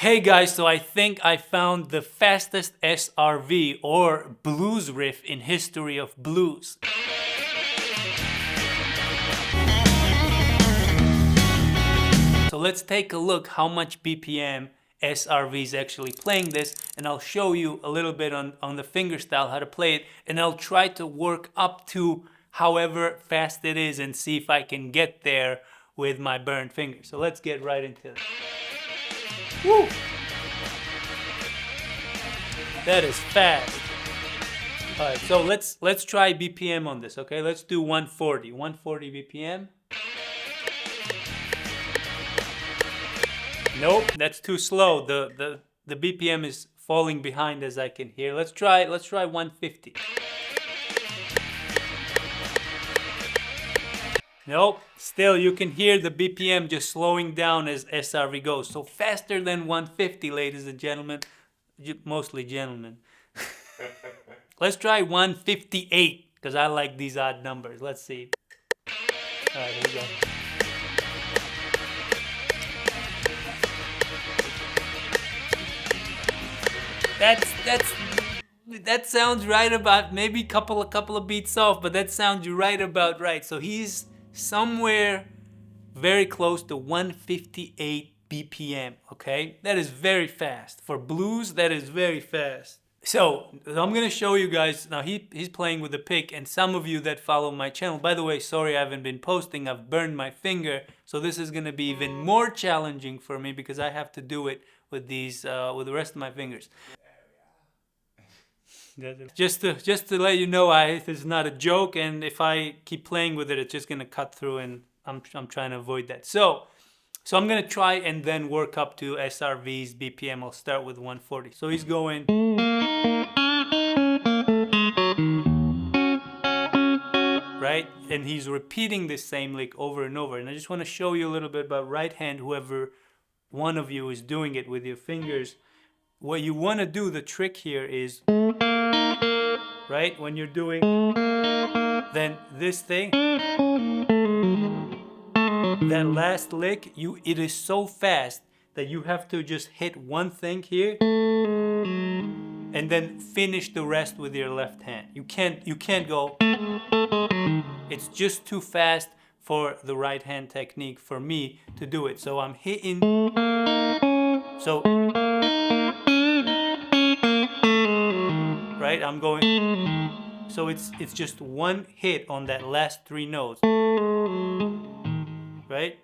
Hey guys, so I think I found the fastest SRV or blues riff in history of blues. So let's take a look how much BPM SRV is actually playing this, and I'll show you a little bit on the fingerstyle how to play it, and I'll try to work up to however fast it is and see if I can get there with my burned finger. So let's get right into it. Woo! That is fast. All right, so let's try BPM on this, okay? Let's do 140 BPM. Nope, that's too slow. The BPM is falling behind as I can hear. Let's try 150. Nope, still you can hear the BPM just slowing down as SRV goes. So faster than 150, ladies and gentlemen. Mostly gentlemen. Let's try 158 because I like these odd numbers. Let's see. All right, here we go. That sounds right about, maybe a couple of beats off, but that sounds right about right. So he's somewhere very close to 158 BPM, okay? That is very fast. For blues, that is very fast. So I'm gonna show you guys, now he's playing with the pick, and some of you that follow my channel, by the way, sorry I haven't been posting, I've burned my finger, so this is gonna be even more challenging for me because I have to do it with these, with the rest of my fingers. Just to let you know, this is not a joke, and if I keep playing with it, it's just gonna cut through, and I'm trying to avoid that. So I'm gonna try and then work up to SRV's BPM. I'll start with 140. So he's going. Right? And he's repeating the same lick over and over. And I just want to show you a little bit about right hand, whoever one of you is doing it with your fingers. What you want to do, the trick here is, right? When you're doing, then this thing, that last lick, it is so fast that you have to just hit one thing here and then finish the rest with your left hand. You can't go. It's just too fast for the right hand technique for me to do it. So I'm hitting. So right, I'm going. So it's just one hit on that last three notes. Right?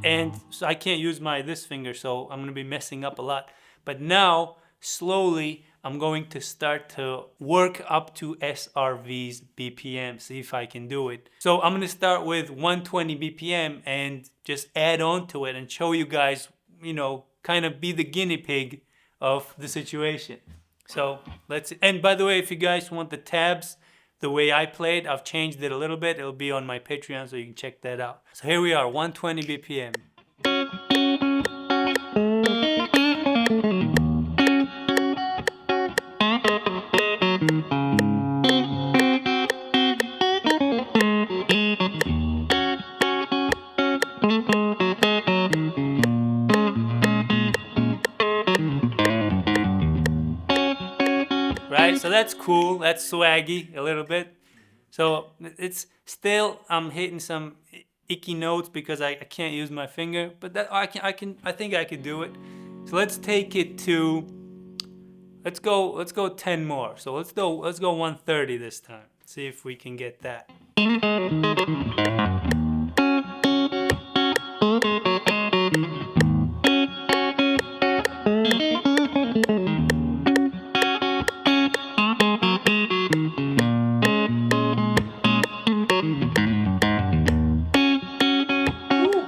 And so I can't use this finger, so I'm gonna be messing up a lot. But now, slowly, I'm going to start to work up to SRV's BPM, see if I can do it. So I'm gonna start with 120 BPM and just add on to it and show you guys, you know, kind of be the guinea pig of the situation. So and by the way, if you guys want the tabs, the way I played, I've changed it a little bit. It'll be on my Patreon, so you can check that out. So here we are, 120 BPM. Right, so that's cool, that's swaggy a little bit. So it's still, I'm hitting some icky notes because I can't use my finger, but that I think I could do it. So let's take it to, let's go 10 more. So let's go 130 this time. See if we can get that.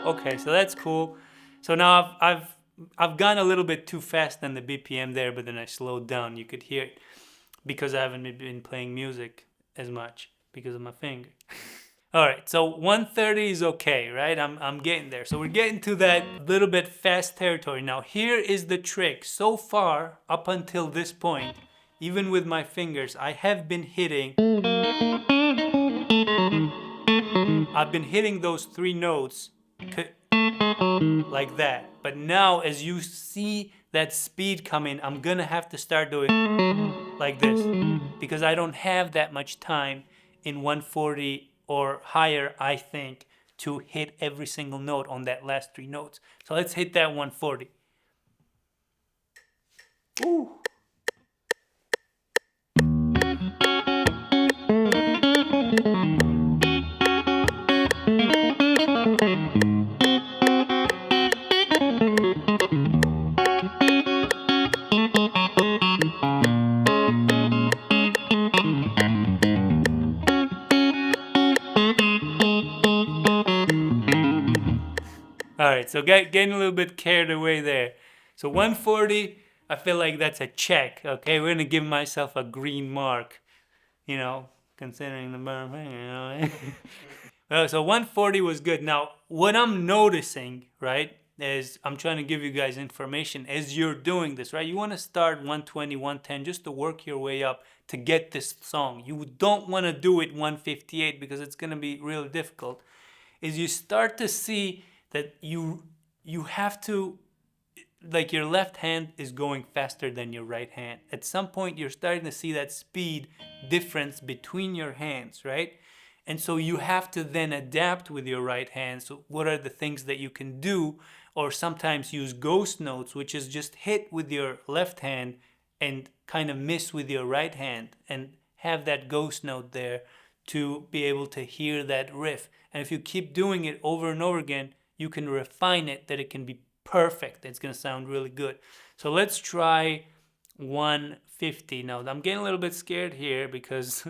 Okay, so that's cool. So now I've gone a little bit too fast on the BPM there, but then I slowed down. You could hear it because I haven't been playing music as much because of my finger. All right, so 130 is okay, right? I'm getting there. So we're getting to that little bit fast territory. Now here is the trick. So far, up until this point, even with my fingers, I have been hitting. I've been hitting those three notes like that. But now as you see that speed coming, I'm gonna have to start doing like this because I don't have that much time in 140 or higher, I think, to hit every single note on that last 3 notes. So let's hit that 140. Ooh. All right, so getting a little bit carried away there. So 140, I feel like that's a check. Okay, we're gonna give myself a green mark. You know, considering the burn thing. You know. So 140 was good. Now, what I'm noticing, right, is I'm trying to give you guys information as you're doing this, right? You want to start 120, 110 just to work your way up to get this song. You don't want to do it 158 because it's going to be really difficult. Is you start to see that you have to, like, your left hand is going faster than your right hand. At some point you're starting to see that speed difference between your hands, right? And so you have to then adapt with your right hand. So what are the things that you can do? Or sometimes use ghost notes, which is just hit with your left hand and kind of miss with your right hand and have that ghost note there to be able to hear that riff. And if you keep doing it over and over again, you can refine it that it can be perfect. It's going to sound really good. So let's try 150. Now, I'm getting a little bit scared here because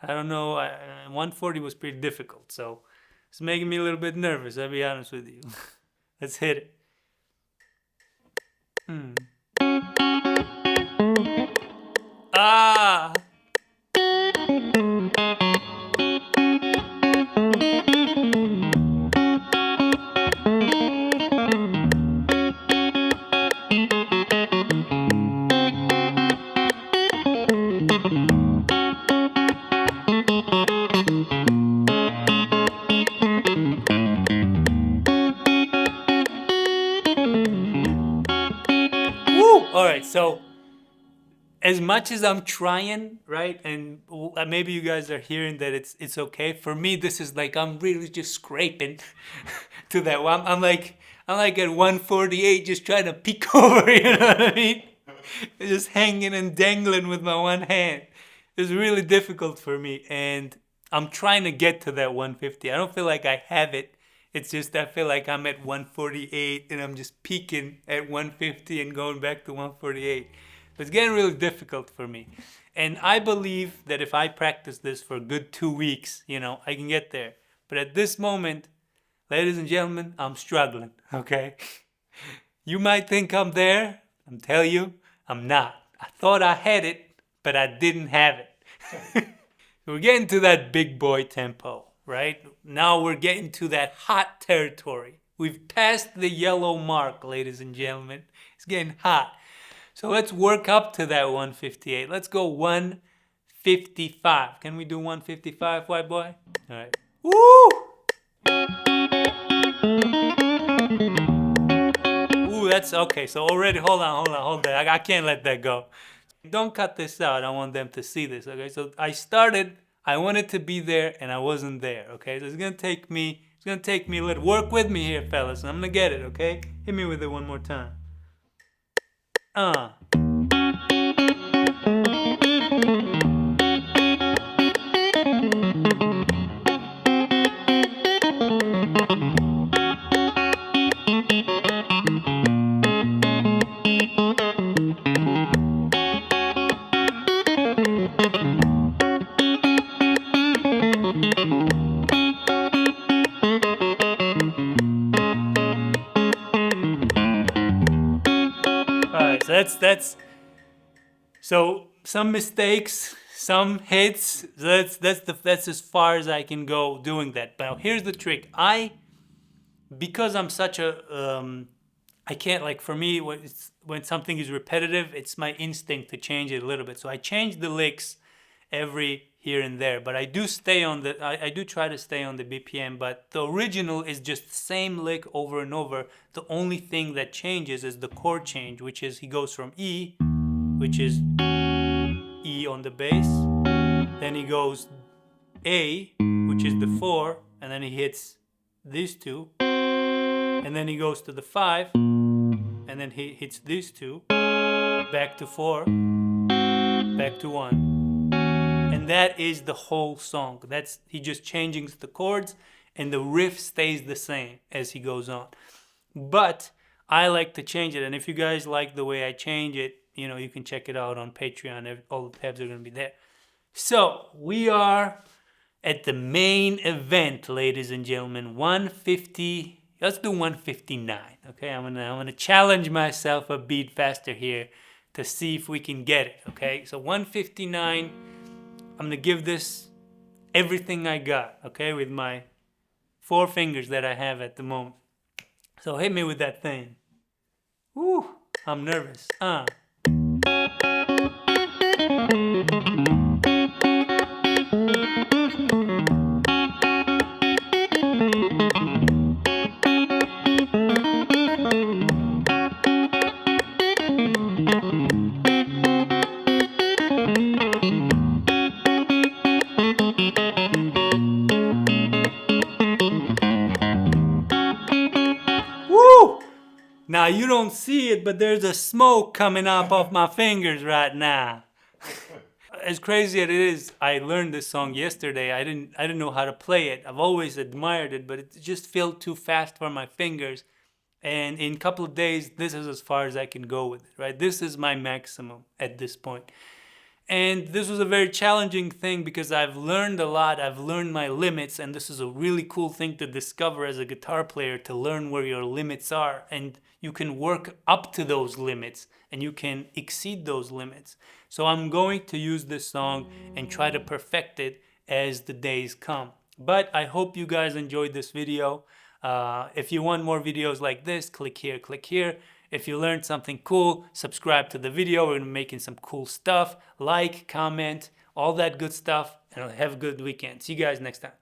I don't know, 140 was pretty difficult. So it's making me a little bit nervous, I'll be honest with you. Let's hit it. Ah! All right, so as much as I'm trying, right, and maybe you guys are hearing that it's okay. For me, this is like I'm really just scraping to that one. I'm like at 148, just trying to peek over. You know what I mean? Just hanging and dangling with my one hand. It's really difficult for me, and I'm trying to get to that 150. I don't feel like I have it. It's just I feel like I'm at 148 and I'm just peaking at 150 and going back to 148. It's getting really difficult for me. And I believe that if I practice this for a good 2 weeks, you know, I can get there. But at this moment, ladies and gentlemen, I'm struggling, okay? You might think I'm there. I'm telling you, I'm not. I thought I had it, but I didn't have it. We're getting to that big boy tempo. Right? Now we're getting to that hot territory. We've passed the yellow mark, ladies and gentlemen. It's getting hot. So let's work up to that 158. Let's go 155. Can we do 155, white boy? All right. Woo! Ooh, that's okay. So already, hold on. I can't let that go. Don't cut this out. I want them to see this, okay? So I wanted to be there and I wasn't there, okay? So it's gonna take me a little. Work with me here, fellas. I'm gonna get it, okay? Hit me with it one more time. So some mistakes, some hits. That's as far as I can go doing that. Now here's the trick. Because I'm such a I can't, like, for me when something is repetitive, it's my instinct to change it a little bit. So I change the licks every here and there. But I do stay on the, I do try to stay on the BPM, but the original is just the same lick over and over. The only thing that changes is the chord change, which is he goes from E, which is E on the bass, then he goes A, which is the 4, and then he hits these two, and then he goes to the 5, and then he hits these two, back to 4, back to 1. And that is the whole song. That's, he just changing the chords, and the riff stays the same as he goes on. But I like to change it, and if you guys like the way I change it, you know, you can check it out on Patreon. All the tabs are going to be there. So we are at the main event, ladies and gentlemen. 150. Let's do 159. Okay, I'm gonna challenge myself a beat faster here to see if we can get it. Okay, so 159. I'm gonna give this everything I got. Okay, with my 4 fingers that I have at the moment. So hit me with that thing. Woo! I'm nervous. Woo! Now you don't see it, but there's a smoke coming up off my fingers right now. As crazy as it is, I learned this song yesterday. I didn't know how to play it. I've always admired it, but it just felt too fast for my fingers. And in a couple of days, this is as far as I can go with it, right? This is my maximum at this point. And this was a very challenging thing because I've learned a lot. I've learned my limits, and this is a really cool thing to discover as a guitar player, to learn where your limits are. And you can work up to those limits, and you can exceed those limits. So I'm going to use this song and try to perfect it as the days come. But I hope you guys enjoyed this video. If you want more videos like this, click here, click here. If you learned something cool, subscribe to the video. We're gonna be making some cool stuff. Like, comment, all that good stuff, and have a good weekend. See you guys next time.